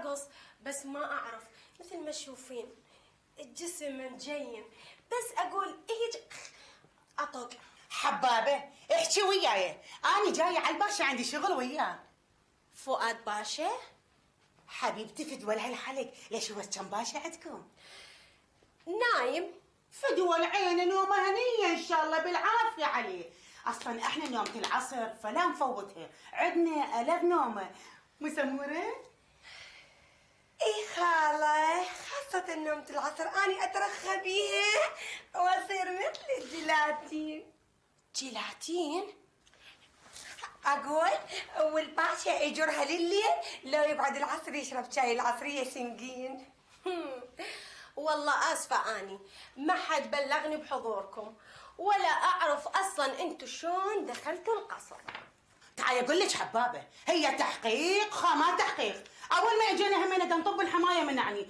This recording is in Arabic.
خالص، بس ما أعرف مثل ما تشوفين الجسم مجين، بس أقول هيج أطق. حبابة احكي وياي، أنا جاية على الباشا عندي شغل وياه. فؤاد باشا؟ حبيبتي فدوى هالحلق، ليش هو كم باشا عندكم؟ نايم. فدوى العين نومه هنية إن شاء الله بالعافية عليه. أصلا إحنا نومة العصر فلا نفوتها، عندنا ألف نومة. مسمورة؟ اي خالة، خاصة نومة العصر أنا أترخى بيها وأصير مثل الجيلاتين. جيلاتين؟ أقول والباشا يجرها لليل لو يقعد العصر يشرب شاي العصرية سنجين. والله آسفة أني ما حد بلغني بحضوركم، ولا أعرف أصلا أنتوا شلون دخلتوا القصر. تعالي أقول لك حبابة، هي تحقيق خا ما تحقيق. أول ما إجينا همنا نطب الحماية منعني،